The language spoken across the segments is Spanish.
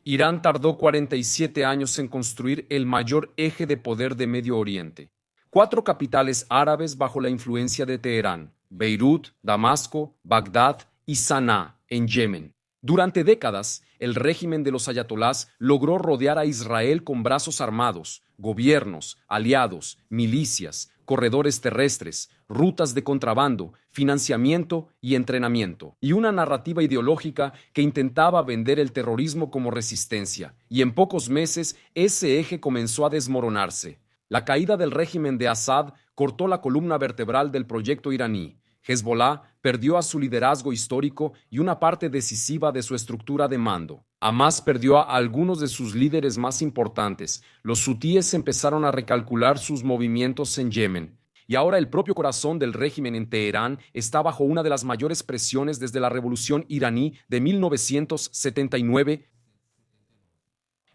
Irán tardó 47 años en construir el mayor eje de poder de Medio Oriente. 4 capitales árabes bajo la influencia de Teherán: Beirut, Damasco, Bagdad y Saná, en Yemen. Durante décadas, el régimen de los ayatolás logró rodear a Israel con brazos armados, gobiernos, aliados, milicias, corredores terrestres, rutas de contrabando, financiamiento y entrenamiento, y una narrativa ideológica que intentaba vender el terrorismo como resistencia. Y en pocos meses, ese eje comenzó a desmoronarse. La caída del régimen de Assad cortó la columna vertebral del proyecto iraní. Hezbollah perdió a su liderazgo histórico y una parte decisiva de su estructura de mando. Hamas perdió a algunos de sus líderes más importantes. Los hutíes empezaron a recalcular sus movimientos en Yemen. Y ahora el propio corazón del régimen en Teherán está bajo una de las mayores presiones desde la revolución iraní de 1979.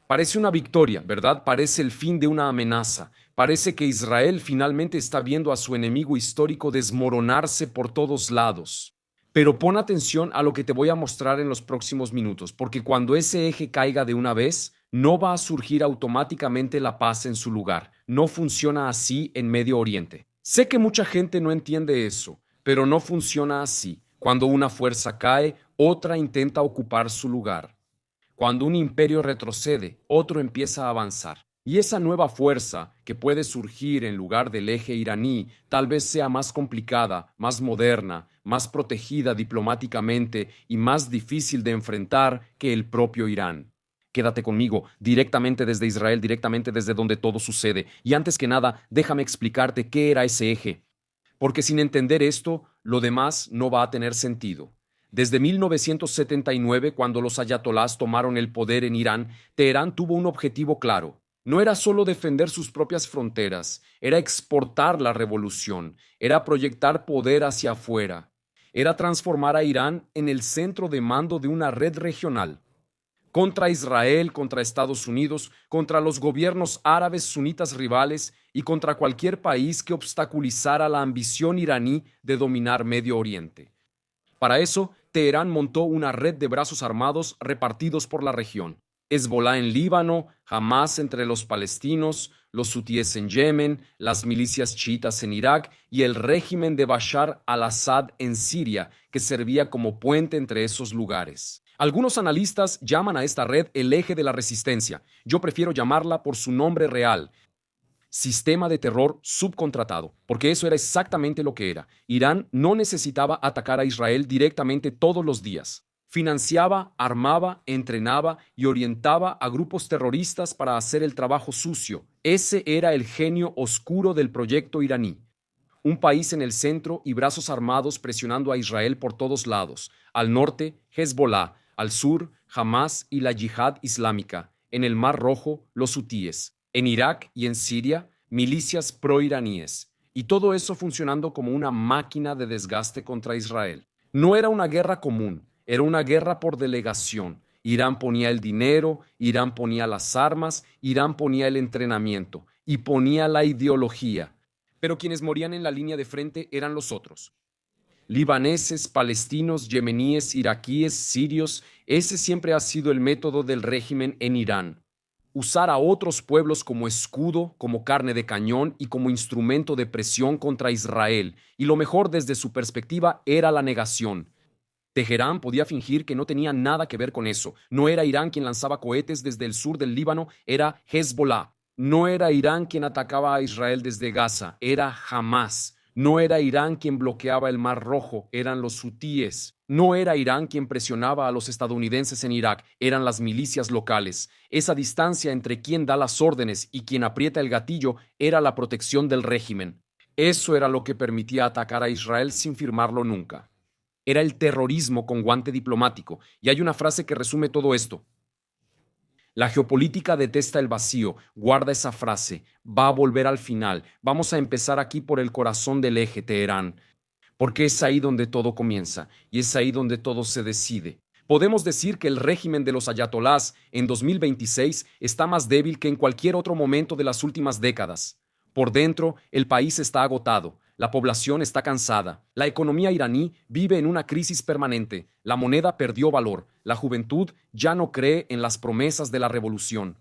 Parece una victoria, ¿verdad? Parece el fin de una amenaza. Parece que Israel finalmente está viendo a su enemigo histórico desmoronarse por todos lados. Pero pon atención a lo que te voy a mostrar en los próximos minutos, porque cuando ese eje caiga de una vez, no va a surgir automáticamente la paz en su lugar. No funciona así en Medio Oriente. Sé que mucha gente no entiende eso, pero no funciona así. Cuando una fuerza cae, otra intenta ocupar su lugar. Cuando un imperio retrocede, otro empieza a avanzar. Y esa nueva fuerza que puede surgir en lugar del eje iraní tal vez sea más complicada, más moderna, más protegida diplomáticamente y más difícil de enfrentar que el propio Irán. Quédate conmigo, directamente desde Israel, directamente desde donde todo sucede. Y antes que nada, déjame explicarte qué era ese eje. Porque sin entender esto, lo demás no va a tener sentido. Desde 1979, cuando los ayatolás tomaron el poder en Irán, Teherán tuvo un objetivo claro. No era solo defender sus propias fronteras, era exportar la revolución, era proyectar poder hacia afuera, era transformar a Irán en el centro de mando de una red regional. Contra Israel, contra Estados Unidos, contra los gobiernos árabes sunitas rivales y contra cualquier país que obstaculizara la ambición iraní de dominar Medio Oriente. Para eso, Teherán montó una red de brazos armados repartidos por la región. Hezbollah en Líbano, Hamas entre los palestinos, los hutíes en Yemen, las milicias chiitas en Irak y el régimen de Bashar al-Assad en Siria, que servía como puente entre esos lugares. Algunos analistas llaman a esta red el eje de la resistencia. Yo prefiero llamarla por su nombre real: sistema de terror subcontratado, porque eso era exactamente lo que era. Irán no necesitaba atacar a Israel directamente todos los días. Financiaba, armaba, entrenaba y orientaba a grupos terroristas para hacer el trabajo sucio. Ese era el genio oscuro del proyecto iraní. Un país en el centro y brazos armados presionando a Israel por todos lados. Al norte, Hezbollah; al sur, Hamas y la Yihad Islámica; en el Mar Rojo, los hutíes; en Irak y en Siria, milicias proiraníes. Y todo eso funcionando como una máquina de desgaste contra Israel. No era una guerra común, era una guerra por delegación. Irán ponía el dinero, Irán ponía las armas, Irán ponía el entrenamiento y ponía la ideología. Pero quienes morían en la línea de frente eran los otros. Libaneses, palestinos, yemeníes, iraquíes, sirios. Ese siempre ha sido el método del régimen en Irán. Usar a otros pueblos como escudo, como carne de cañón y como instrumento de presión contra Israel. Y lo mejor desde su perspectiva era la negación. Teherán podía fingir que no tenía nada que ver con eso. No era Irán quien lanzaba cohetes desde el sur del Líbano, era Hezbollah. No era Irán quien atacaba a Israel desde Gaza, era Hamas. No era Irán quien bloqueaba el Mar Rojo, eran los hutíes. No era Irán quien presionaba a los estadounidenses en Irak, eran las milicias locales. Esa distancia entre quien da las órdenes y quien aprieta el gatillo era la protección del régimen. Eso era lo que permitía atacar a Israel sin firmarlo nunca. Era el terrorismo con guante diplomático, y hay una frase que resume todo esto. La geopolítica detesta el vacío. Guarda esa frase. Va a volver al final. Vamos a empezar aquí por el corazón del eje, Teherán. Porque es ahí donde todo comienza, y es ahí donde todo se decide. Podemos decir que el régimen de los ayatolás en 2026 está más débil que en cualquier otro momento de las últimas décadas. Por dentro, el país está agotado. La población está cansada. La economía iraní vive en una crisis permanente. La moneda perdió valor. La juventud ya no cree en las promesas de la revolución.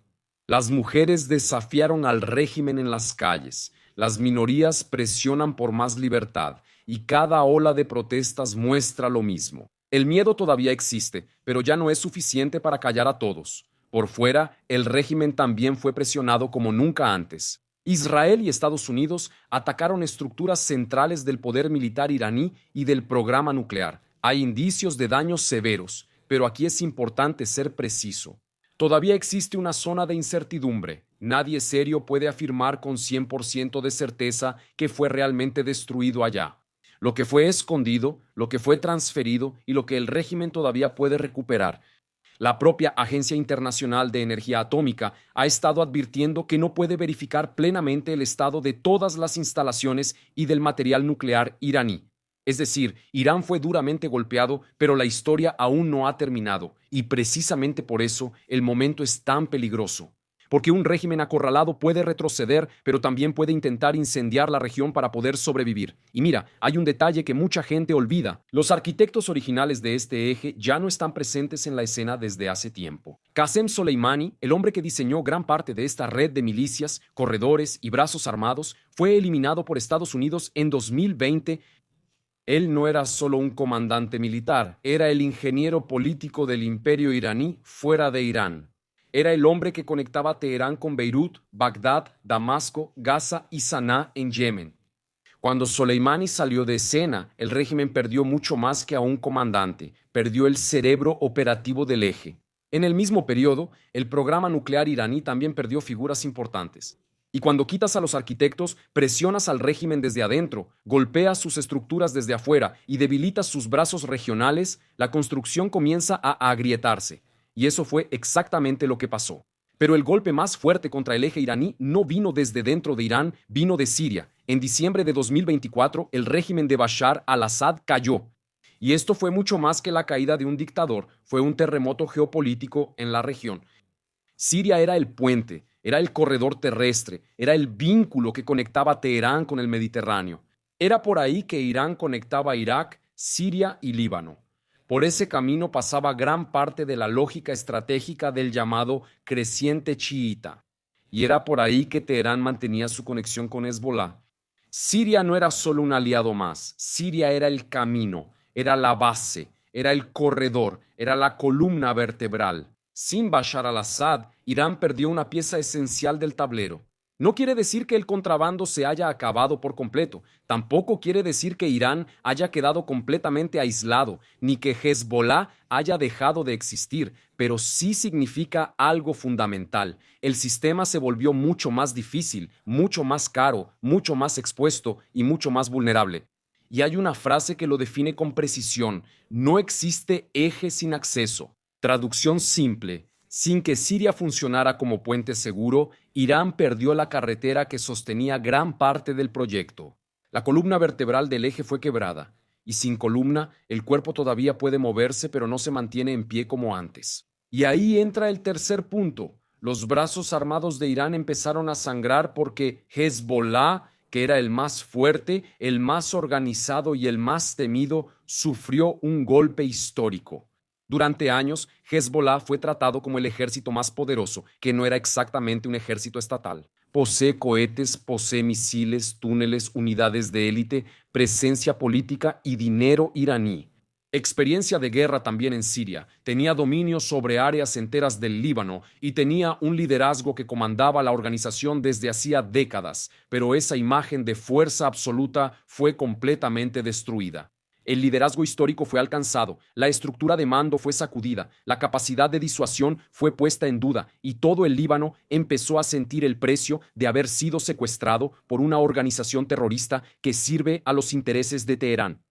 Las mujeres desafiaron al régimen en las calles. Las minorías presionan por más libertad. Y cada ola de protestas muestra lo mismo. El miedo todavía existe, pero ya no es suficiente para callar a todos. Por fuera, el régimen también fue presionado como nunca antes. Israel y Estados Unidos atacaron estructuras centrales del poder militar iraní y del programa nuclear. Hay indicios de daños severos, pero aquí es importante ser preciso. Todavía existe una zona de incertidumbre. Nadie serio puede afirmar con 100% de certeza que fue realmente destruido allá. Lo que fue escondido, lo que fue transferido y lo que el régimen todavía puede recuperar. La propia Agencia Internacional de Energía Atómica ha estado advirtiendo que no puede verificar plenamente el estado de todas las instalaciones y del material nuclear iraní. Es decir, Irán fue duramente golpeado, pero la historia aún no ha terminado, y precisamente por eso el momento es tan peligroso. Porque un régimen acorralado puede retroceder, pero también puede intentar incendiar la región para poder sobrevivir. Y mira, hay un detalle que mucha gente olvida. Los arquitectos originales de este eje ya no están presentes en la escena desde hace tiempo. Qasem Soleimani, el hombre que diseñó gran parte de esta red de milicias, corredores y brazos armados, fue eliminado por Estados Unidos en 2020. Él no era solo un comandante militar, era el ingeniero político del imperio iraní fuera de Irán. Era el hombre que conectaba Teherán con Beirut, Bagdad, Damasco, Gaza y Saná en Yemen. Cuando Soleimani salió de escena, el régimen perdió mucho más que a un comandante, perdió el cerebro operativo del eje. En el mismo periodo, el programa nuclear iraní también perdió figuras importantes. Y cuando quitas a los arquitectos, presionas al régimen desde adentro, golpeas sus estructuras desde afuera y debilitas sus brazos regionales, la construcción comienza a agrietarse. Y eso fue exactamente lo que pasó. Pero el golpe más fuerte contra el eje iraní no vino desde dentro de Irán, vino de Siria. En diciembre de 2024, el régimen de Bashar al-Assad cayó. Y esto fue mucho más que la caída de un dictador, fue un terremoto geopolítico en la región. Siria era el puente, era el corredor terrestre, era el vínculo que conectaba Teherán con el Mediterráneo. Era por ahí que Irán conectaba Irak, Siria y Líbano. Por ese camino pasaba gran parte de la lógica estratégica del llamado creciente chiita, y era por ahí que Teherán mantenía su conexión con Hezbolá. Siria no era solo un aliado más, Siria era el camino, era la base, era el corredor, era la columna vertebral. Sin Bashar al-Assad, Irán perdió una pieza esencial del tablero. No quiere decir que el contrabando se haya acabado por completo, tampoco quiere decir que Irán haya quedado completamente aislado, ni que Hezbolá haya dejado de existir, pero sí significa algo fundamental. El sistema se volvió mucho más difícil, mucho más caro, mucho más expuesto y mucho más vulnerable. Y hay una frase que lo define con precisión: no existe eje sin acceso. Traducción simple: sin que Siria funcionara como puente seguro, Irán perdió la carretera que sostenía gran parte del proyecto. La columna vertebral del eje fue quebrada, y sin columna, el cuerpo todavía puede moverse, pero no se mantiene en pie como antes. Y ahí entra el tercer punto. Los brazos armados de Irán empezaron a sangrar porque Hezbolá, que era el más fuerte, el más organizado y el más temido, sufrió un golpe histórico. Durante años, Hezbolá fue tratado como el ejército más poderoso, que no era exactamente un ejército estatal. Posee cohetes, posee misiles, túneles, unidades de élite, presencia política y dinero iraní. Experiencia de guerra también en Siria, tenía dominio sobre áreas enteras del Líbano y tenía un liderazgo que comandaba la organización desde hacía décadas, pero esa imagen de fuerza absoluta fue completamente destruida. El liderazgo histórico fue alcanzado, la estructura de mando fue sacudida, la capacidad de disuasión fue puesta en duda y todo el Líbano empezó a sentir el precio de haber sido secuestrado por una organización terrorista que sirve a los intereses de Teherán.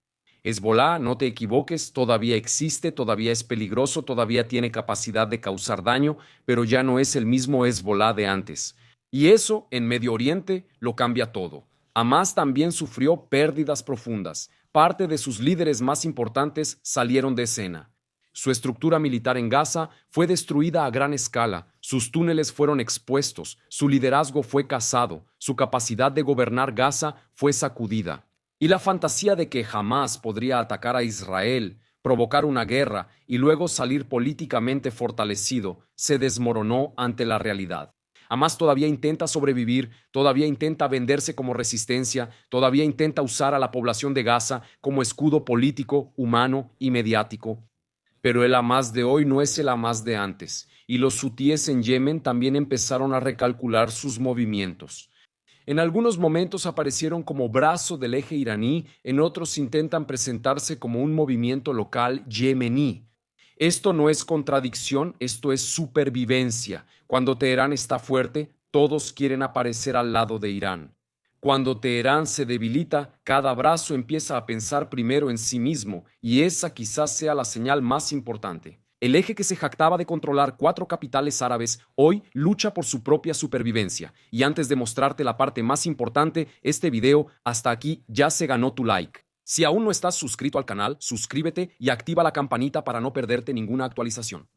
Hezbolá, no te equivoques, todavía existe, todavía es peligroso, todavía tiene capacidad de causar daño, pero ya no es el mismo Hezbolá de antes. Y eso, en Medio Oriente, lo cambia todo. Hamás también sufrió pérdidas profundas. Parte de sus líderes más importantes salieron de escena. Su estructura militar en Gaza fue destruida a gran escala, sus túneles fueron expuestos, su liderazgo fue cazado, su capacidad de gobernar Gaza fue sacudida. Y la fantasía de que jamás podría atacar a Israel, provocar una guerra y luego salir políticamente fortalecido se desmoronó ante la realidad. Hamas todavía intenta sobrevivir, todavía intenta venderse como resistencia, todavía intenta usar a la población de Gaza como escudo político, humano y mediático. Pero el Hamas de hoy no es el Hamas de antes, y los hutíes en Yemen también empezaron a recalcular sus movimientos. En algunos momentos aparecieron como brazo del eje iraní, en otros intentan presentarse como un movimiento local yemení. Esto no es contradicción, esto es supervivencia. Cuando Teherán está fuerte, todos quieren aparecer al lado de Irán. Cuando Teherán se debilita, cada brazo empieza a pensar primero en sí mismo, y esa quizás sea la señal más importante. El eje que se jactaba de controlar 4 capitales árabes hoy lucha por su propia supervivencia. Y antes de mostrarte la parte más importante, este video hasta aquí ya se ganó tu like. Si aún no estás suscrito al canal, suscríbete y activa la campanita para no perderte ninguna actualización.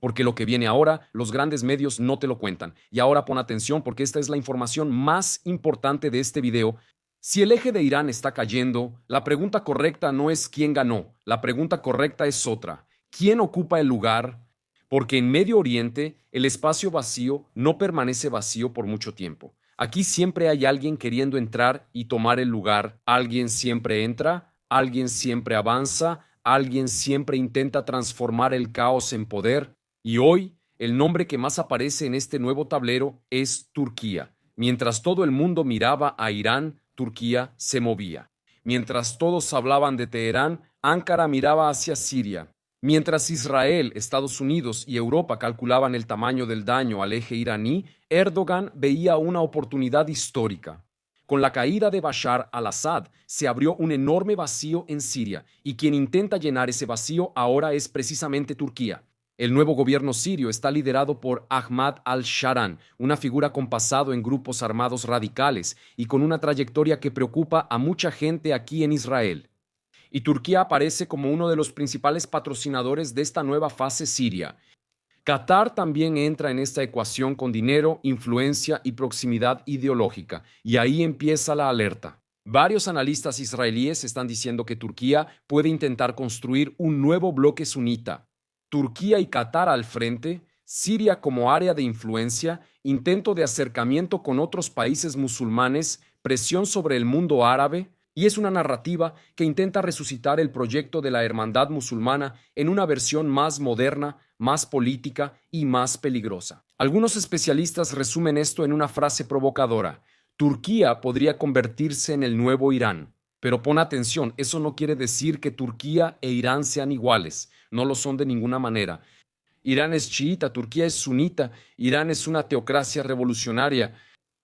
Porque lo que viene ahora, los grandes medios no te lo cuentan. Y ahora pon atención porque esta es la información más importante de este video. Si el eje de Irán está cayendo, la pregunta correcta no es quién ganó, la pregunta correcta es otra. ¿Quién ocupa el lugar? Porque en Medio Oriente el espacio vacío no permanece vacío por mucho tiempo. Aquí siempre hay alguien queriendo entrar y tomar el lugar. Alguien siempre entra, alguien siempre avanza, alguien siempre intenta transformar el caos en poder. Y hoy, el nombre que más aparece en este nuevo tablero es Turquía. Mientras todo el mundo miraba a Irán, Turquía se movía. Mientras todos hablaban de Teherán, Ankara miraba hacia Siria. Mientras Israel, Estados Unidos y Europa calculaban el tamaño del daño al eje iraní, Erdogan veía una oportunidad histórica. Con la caída de Bashar al-Assad se abrió un enorme vacío en Siria, y quien intenta llenar ese vacío ahora es precisamente Turquía. El nuevo gobierno sirio está liderado por Ahmad al-Sharan, una figura con pasado en grupos armados radicales y con una trayectoria que preocupa a mucha gente aquí en Israel. Y Turquía aparece como uno de los principales patrocinadores de esta nueva fase siria. Qatar también entra en esta ecuación con dinero, influencia y proximidad ideológica, y ahí empieza la alerta. Varios analistas israelíes están diciendo que Turquía puede intentar construir un nuevo bloque sunita. Turquía y Qatar al frente, Siria como área de influencia, intento de acercamiento con otros países musulmanes, presión sobre el mundo árabe, y es una narrativa que intenta resucitar el proyecto de la hermandad musulmana en una versión más moderna, más política y más peligrosa. Algunos especialistas resumen esto en una frase provocadora: Turquía podría convertirse en el nuevo Irán. Pero pon atención, eso no quiere decir que Turquía e Irán sean iguales, no lo son de ninguna manera. Irán es chiita, Turquía es sunita, Irán es una teocracia revolucionaria.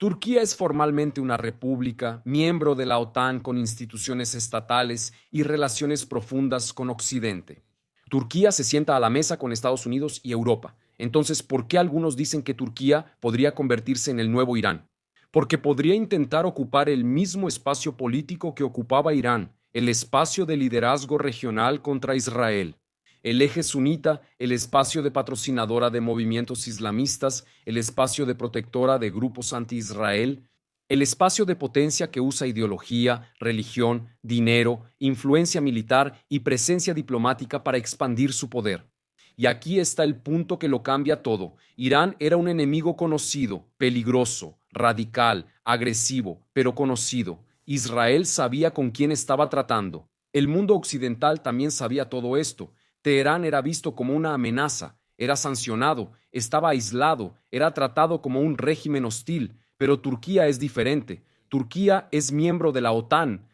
Turquía es formalmente una república, miembro de la OTAN con instituciones estatales y relaciones profundas con Occidente. Turquía se sienta a la mesa con Estados Unidos y Europa. Entonces, ¿por qué algunos dicen que Turquía podría convertirse en el nuevo Irán? Porque podría intentar ocupar el mismo espacio político que ocupaba Irán, el espacio de liderazgo regional contra Israel. El eje sunita, el espacio de patrocinadora de movimientos islamistas, el espacio de protectora de grupos anti-Israel, el espacio de potencia que usa ideología, religión, dinero, influencia militar y presencia diplomática para expandir su poder. Y aquí está el punto que lo cambia todo. Irán era un enemigo conocido, peligroso, radical, agresivo, pero conocido. Israel sabía con quién estaba tratando. El mundo occidental también sabía todo esto. Teherán era visto como una amenaza, era sancionado, estaba aislado, era tratado como un régimen hostil, pero Turquía es diferente. Turquía es miembro de la OTAN.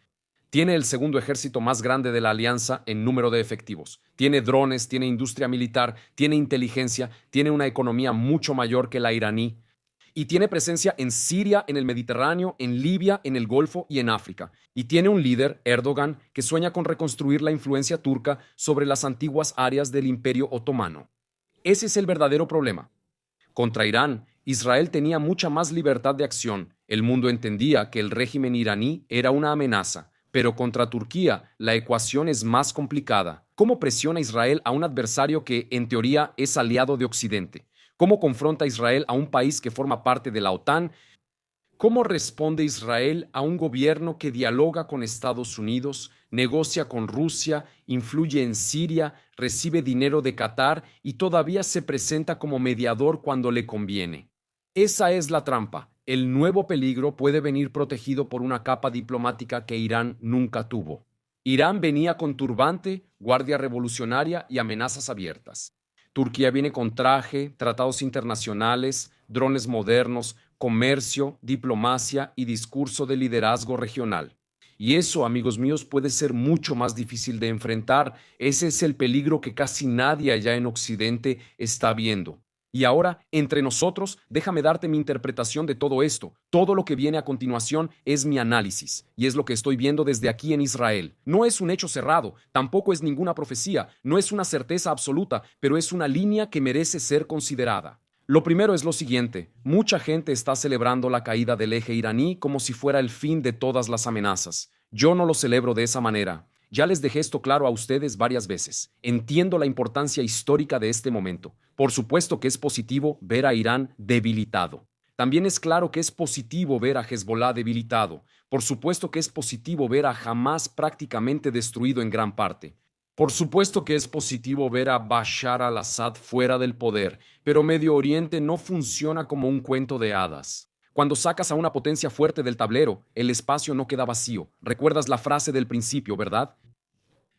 Tiene el segundo ejército más grande de la alianza en número de efectivos. Tiene drones, tiene industria militar, tiene inteligencia, tiene una economía mucho mayor que la iraní. Y tiene presencia en Siria, en el Mediterráneo, en Libia, en el Golfo y en África. Y tiene un líder, Erdogan, que sueña con reconstruir la influencia turca sobre las antiguas áreas del Imperio Otomano. Ese es el verdadero problema. Contra Irán, Israel tenía mucha más libertad de acción. El mundo entendía que el régimen iraní era una amenaza. Pero contra Turquía, la ecuación es más complicada. ¿Cómo presiona Israel a un adversario que, en teoría, es aliado de Occidente? ¿Cómo confronta Israel a un país que forma parte de la OTAN? ¿Cómo responde Israel a un gobierno que dialoga con Estados Unidos, negocia con Rusia, influye en Siria, recibe dinero de Qatar y todavía se presenta como mediador cuando le conviene? Esa es la trampa. El nuevo peligro puede venir protegido por una capa diplomática que Irán nunca tuvo. Irán venía con turbante, guardia revolucionaria y amenazas abiertas. Turquía viene con traje, tratados internacionales, drones modernos, comercio, diplomacia y discurso de liderazgo regional. Y eso, amigos míos, puede ser mucho más difícil de enfrentar. Ese es el peligro que casi nadie allá en Occidente está viendo. Y ahora, entre nosotros, déjame darte mi interpretación de todo esto. Todo lo que viene a continuación es mi análisis, y es lo que estoy viendo desde aquí en Israel. No es un hecho cerrado, tampoco es ninguna profecía, no es una certeza absoluta, pero es una línea que merece ser considerada. Lo primero es lo siguiente: mucha gente está celebrando la caída del eje iraní como si fuera el fin de todas las amenazas. Yo no lo celebro de esa manera. Ya les dejé esto claro a ustedes varias veces. Entiendo la importancia histórica de este momento. Por supuesto que es positivo ver a Irán debilitado. También es claro que es positivo ver a Hezbollah debilitado. Por supuesto que es positivo ver a Hamás prácticamente destruido en gran parte. Por supuesto que es positivo ver a Bashar al-Assad fuera del poder, pero Medio Oriente no funciona como un cuento de hadas. Cuando sacas a una potencia fuerte del tablero, el espacio no queda vacío. Recuerdas la frase del principio, ¿verdad?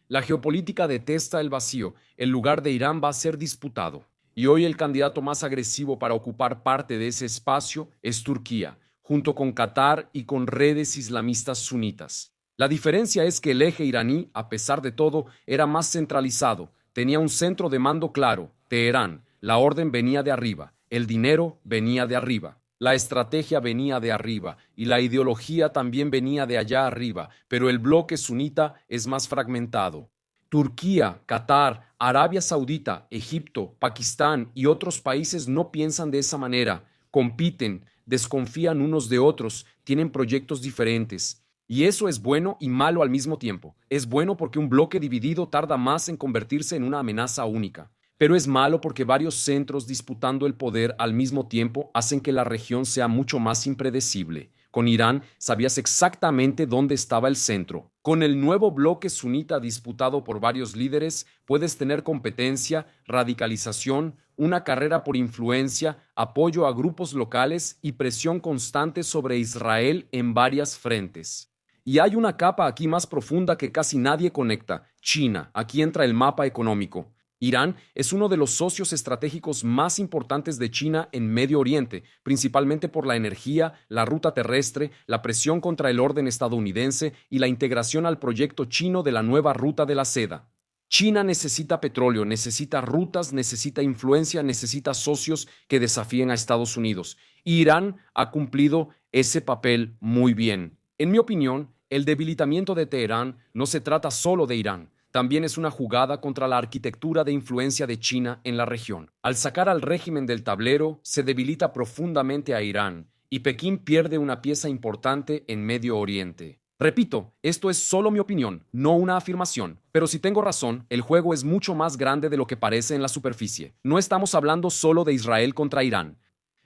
La geopolítica detesta el vacío. El lugar de Irán va a ser disputado. Y hoy el candidato más agresivo para ocupar parte de ese espacio es Turquía, junto con Qatar y con redes islamistas sunitas. La diferencia es que el eje iraní, a pesar de todo, era más centralizado. Tenía un centro de mando claro, Teherán. La orden venía de arriba, el dinero venía de arriba. La estrategia venía de arriba y la ideología también venía de allá arriba, pero el bloque sunita es más fragmentado. Turquía, Qatar, Arabia Saudita, Egipto, Pakistán y otros países no piensan de esa manera, compiten, desconfían unos de otros, tienen proyectos diferentes. Y eso es bueno y malo al mismo tiempo. Es bueno porque un bloque dividido tarda más en convertirse en una amenaza única. Pero es malo porque varios centros disputando el poder al mismo tiempo hacen que la región sea mucho más impredecible. Con Irán sabías exactamente dónde estaba el centro. Con el nuevo bloque sunita disputado por varios líderes, puedes tener competencia, radicalización, una carrera por influencia, apoyo a grupos locales y presión constante sobre Israel en varias frentes. Y hay una capa aquí más profunda que casi nadie conecta: China. Aquí entra el mapa económico. Irán es uno de los socios estratégicos más importantes de China en Medio Oriente, principalmente por la energía, la ruta terrestre, la presión contra el orden estadounidense y la integración al proyecto chino de la nueva ruta de la seda. China necesita petróleo, necesita rutas, necesita influencia, necesita socios que desafíen a Estados Unidos. Irán ha cumplido ese papel muy bien. En mi opinión, el debilitamiento de Teherán no se trata solo de Irán. También es una jugada contra la arquitectura de influencia de China en la región. Al sacar al régimen del tablero, se debilita profundamente a Irán, y Pekín pierde una pieza importante en Medio Oriente. Repito, esto es solo mi opinión, no una afirmación, pero si tengo razón, el juego es mucho más grande de lo que parece en la superficie. No estamos hablando solo de Israel contra Irán.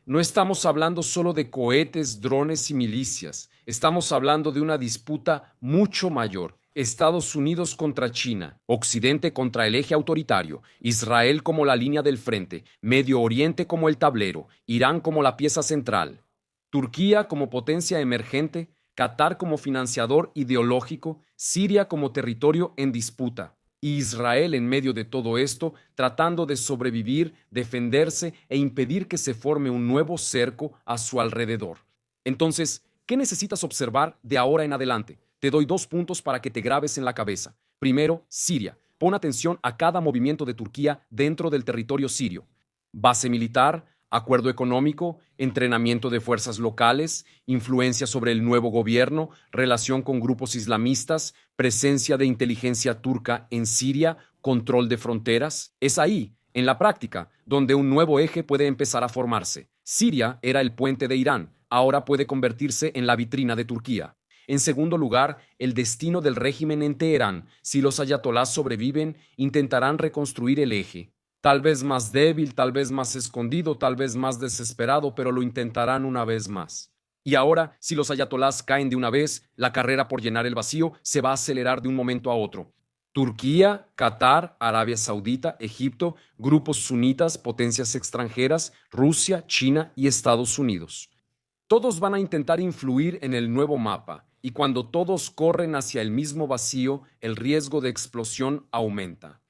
No estamos hablando solo de cohetes, drones y milicias. Estamos hablando de una disputa mucho mayor. Estados Unidos contra China, Occidente contra el eje autoritario, Israel como la línea del frente, Medio Oriente como el tablero, Irán como la pieza central, Turquía como potencia emergente, Qatar como financiador ideológico, Siria como territorio en disputa, y Israel en medio de todo esto, tratando de sobrevivir, defenderse e impedir que se forme un nuevo cerco a su alrededor. Entonces, ¿qué necesitas observar de ahora en adelante? Te doy 2 puntos para que te grabes en la cabeza. Primero, Siria. Pon atención a cada movimiento de Turquía dentro del territorio sirio. Base militar, acuerdo económico, entrenamiento de fuerzas locales, influencia sobre el nuevo gobierno, relación con grupos islamistas, presencia de inteligencia turca en Siria, control de fronteras. Es ahí, en la práctica, donde un nuevo eje puede empezar a formarse. Siria era el puente de Irán, ahora puede convertirse en la vitrina de Turquía. En segundo lugar, el destino del régimen en Teherán. Si los ayatolás sobreviven, intentarán reconstruir el eje. Tal vez más débil, tal vez más escondido, tal vez más desesperado, pero lo intentarán una vez más. Y ahora, si los ayatolás caen de una vez, la carrera por llenar el vacío se va a acelerar de un momento a otro. Turquía, Qatar, Arabia Saudita, Egipto, grupos sunitas, potencias extranjeras, Rusia, China y Estados Unidos. Todos van a intentar influir en el nuevo mapa, y cuando todos corren hacia el mismo vacío, el riesgo de explosión aumenta.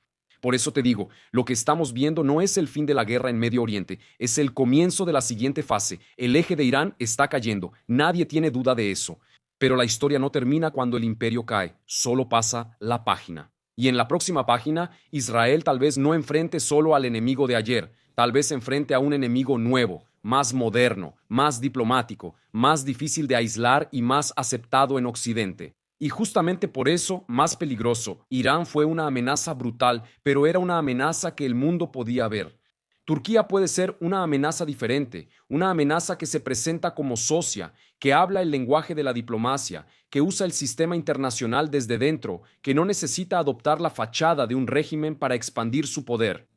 Por eso te digo, lo que estamos viendo no es el fin de la guerra en Medio Oriente, es el comienzo de la siguiente fase. El eje de Irán está cayendo, nadie tiene duda de eso. Pero la historia no termina cuando el imperio cae, solo pasa la página. Y en la próxima página, Israel tal vez no enfrente solo al enemigo de ayer, tal vez enfrente a un enemigo nuevo, más moderno, más diplomático, más difícil de aislar y más aceptado en Occidente. Y justamente por eso, más peligroso, Irán fue una amenaza brutal, pero era una amenaza que el mundo podía ver. Turquía puede ser una amenaza diferente, una amenaza que se presenta como socia, que habla el lenguaje de la diplomacia, que usa el sistema internacional desde dentro, que no necesita adoptar la fachada de un régimen para expandir su poder.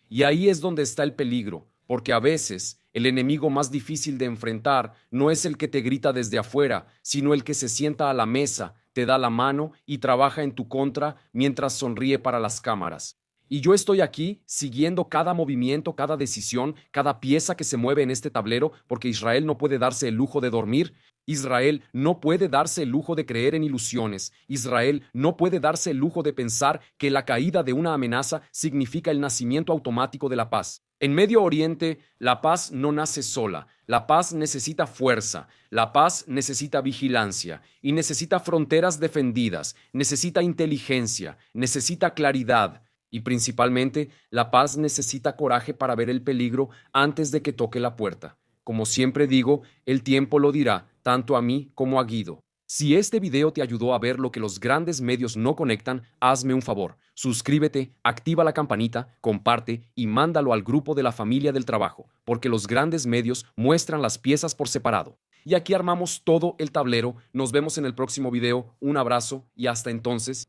Y ahí es donde está el peligro, porque a veces el enemigo más difícil de enfrentar no es el que te grita desde afuera, sino el que se sienta a la mesa, te da la mano y trabaja en tu contra mientras sonríe para las cámaras. Y yo estoy aquí siguiendo cada movimiento, cada decisión, cada pieza que se mueve en este tablero, porque Israel no puede darse el lujo de dormir. Israel no puede darse el lujo de creer en ilusiones. Israel no puede darse el lujo de pensar que la caída de una amenaza significa el nacimiento automático de la paz. En Medio Oriente, la paz no nace sola. La paz necesita fuerza, la paz necesita vigilancia y necesita fronteras defendidas, necesita inteligencia, necesita claridad. Y principalmente, la paz necesita coraje para ver el peligro antes de que toque la puerta. Como siempre digo, el tiempo lo dirá, tanto a mí como a Guido. Si este video te ayudó a ver lo que los grandes medios no conectan, hazme un favor. Suscríbete, activa la campanita, comparte y mándalo al grupo de la familia del trabajo, porque los grandes medios muestran las piezas por separado. Y aquí armamos todo el tablero. Nos vemos en el próximo video. Un abrazo y hasta entonces.